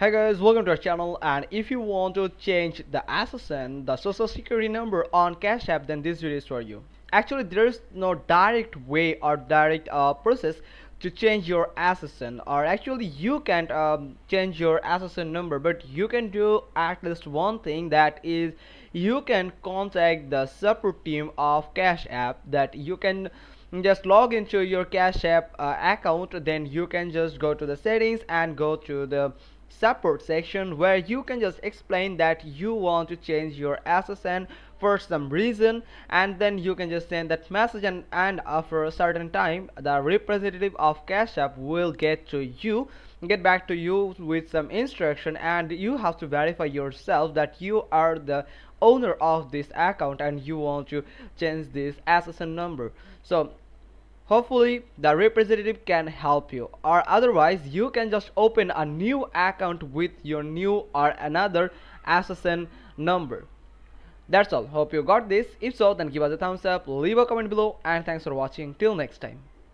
Hi guys, welcome to our channel. And if you want to change the SSN, the social security number on Cash App, then this video is for you. Actually, there is no direct way or direct process to change your SSN, or actually you can't change your SSN number, but you can do at least one thing, that is you can contact the support team of Cash App. That you can just log into your Cash App account, then you can just go to the settings and go to the support section, where you can just explain that you want to change your SSN for some reason, and then you can just send that message, and after a certain time the representative of Cash App will get back to you with some instruction, and you have to verify yourself that you are the owner of this account and you want to change this SSN number. So hopefully the representative can help you, or otherwise you can just open a new account with your new or another SSN number. That's all. Hope you got this. If so, then give us a thumbs up, leave a comment below, and thanks for watching. Till next time.